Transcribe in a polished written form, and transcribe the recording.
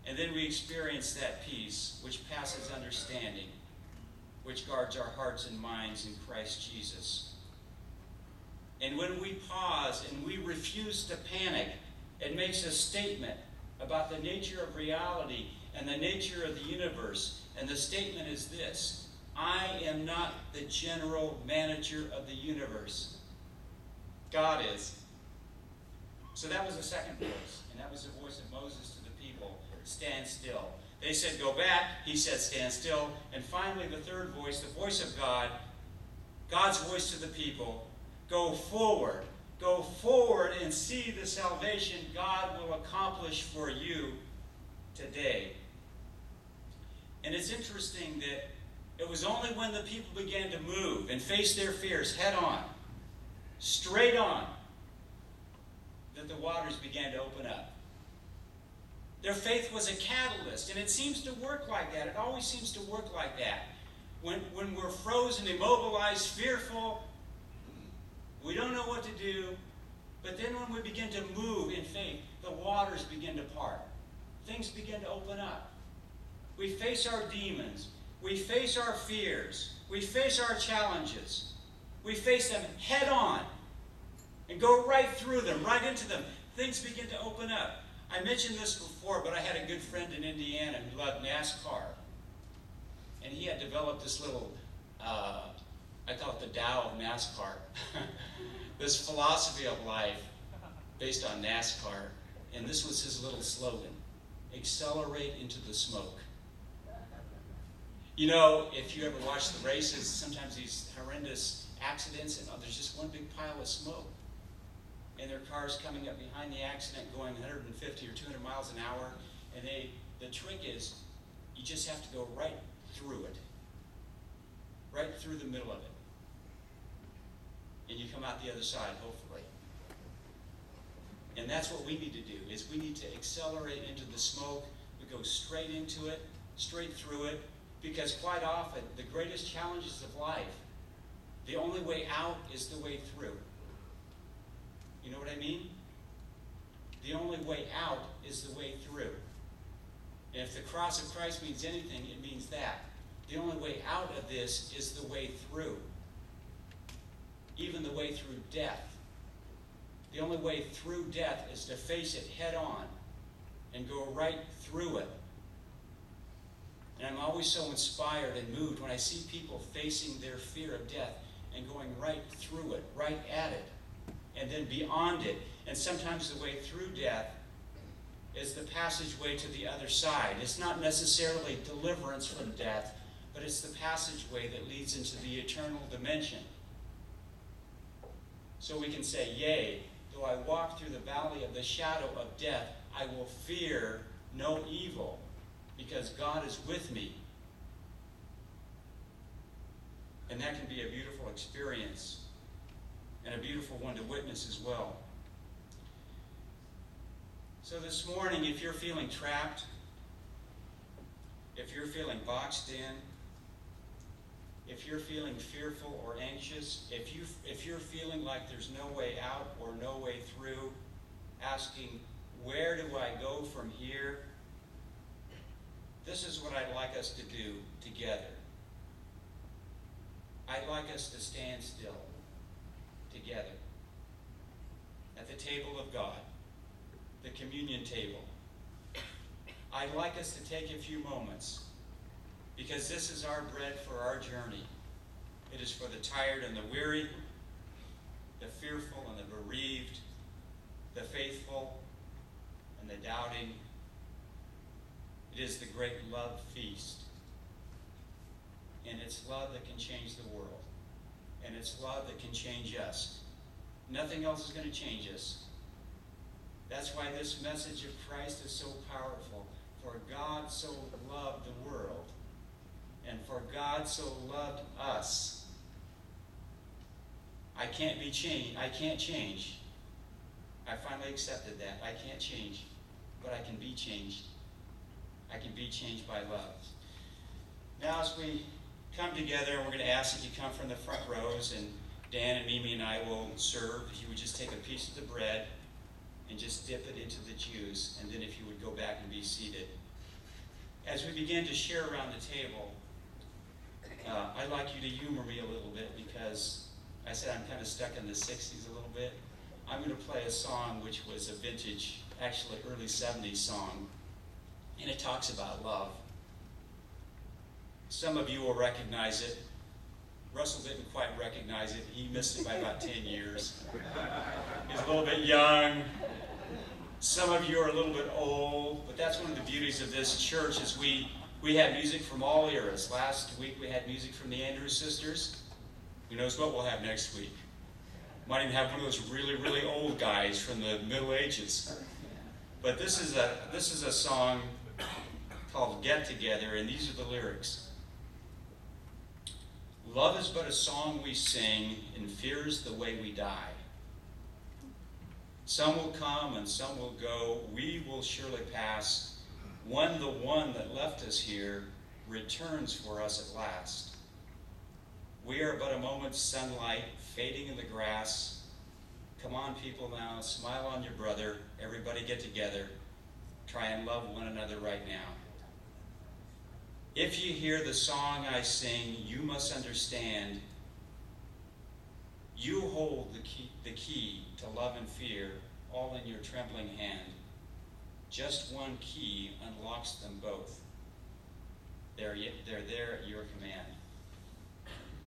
And then we experience that peace which passes understanding, which guards our hearts and minds in Christ Jesus. And when we pause and we refuse to panic, it makes a statement about the nature of reality and the nature of the universe. And the statement is this: I am not the general manager of the universe. God is. So that was the second voice, and that was the voice of Moses to the people: stand still. They said, go back. He said, stand still. And finally, the third voice, the voice of God, God's voice to the people: go forward. Go forward and see the salvation God will accomplish for you today. And it's interesting that it was only when the people began to move and face their fears head on, straight on, that the waters began to open up. Their faith was a catalyst, and it seems to work like that. It always seems to work like that. When we're frozen, immobilized, fearful, we don't know what to do, but then when we begin to move in faith, the waters begin to part. Things begin to open up. We face our demons. We face our fears. We face our challenges. We face them head on and go right through them, right into them. Things begin to open up. I mentioned this before, but I had a good friend in Indiana who loved NASCAR. And he had developed this little, I call it the Tao of NASCAR. This philosophy of life based on NASCAR. And this was his little slogan: accelerate into the smoke. You know, if you ever watch the races, sometimes these horrendous accidents, and there's just one big pile of smoke. And there are cars coming up behind the accident going 150 or 200 miles an hour. And the trick is, you just have to go right through it. Right through the middle of it. And you come out the other side, hopefully. And that's what we need to do, is we need to accelerate into the smoke. We go straight into it, straight through it, because quite often, the greatest challenges of life, the only way out is the way through. You know what I mean? The only way out is the way through. And if the cross of Christ means anything, it means that. The only way out of this is the way through. Even the way through death. The only way through death is to face it head on and go right through it. And I'm always so inspired and moved when I see people facing their fear of death and going right through it, right at it, and then beyond it. And sometimes the way through death is the passageway to the other side. It's not necessarily deliverance from death, but it's the passageway that leads into the eternal dimension. So we can say, yea, though I walk through the valley of the shadow of death, I will fear no evil, because God is with me. And that can be a beautiful experience, and a beautiful one to witness as well. So this morning, if you're feeling trapped, if you're feeling boxed in, if you're feeling fearful or anxious, if you're feeling like there's no way out or no way through, asking, where do I go from here? This is what I'd like us to do together. I'd like us to stand still together at the table of God, the communion table. I'd like us to take a few moments, because this is our bread for our journey. It is for the tired and the weary, the fearful and the bereaved, the faithful and the doubting. It is the great love feast. And it's love that can change the world. And it's love that can change us. Nothing else is going to change us. That's why this message of Christ is so powerful. For God so loved the world, and for God so loved us. I can't be changed. I can't change. I finally accepted that. I can't change, but I can be changed. I can be changed by love. Now as we come together, we're going to ask that you come from the front rows, and Dan and Mimi and I will serve. If you would just take a piece of the bread and just dip it into the juice, and then if you would go back and be seated. as we begin to share around the table, I'd like you to humor me a little bit because I said I'm kind of stuck in the 60s a little bit. I'm going to play a song which was a vintage, actually early 70s song, and it talks about love. Some of you will recognize it. Russell didn't quite recognize it. He missed it by about 10 years. He's a little bit young. Some of you are a little bit old, but that's one of the beauties of this church is we have music from all eras. Last week we had music from the Andrews Sisters. Who knows what we'll have next week? Might even have one of those really, really old guys from the Middle Ages. But this is a song called Get Together, and these are the lyrics. Love is but a song we sing, and fear is the way we die. Some will come and some will go, we will surely pass. When the one that left us here returns for us at last. We are but a moment's sunlight fading in the grass. Come on, people, now, smile on your brother. Everybody get together. Try and love one another right now. If you hear the song I sing, you must understand. You hold the key to love and fear, all in your trembling hand. Just one key unlocks them both. They're there at your command.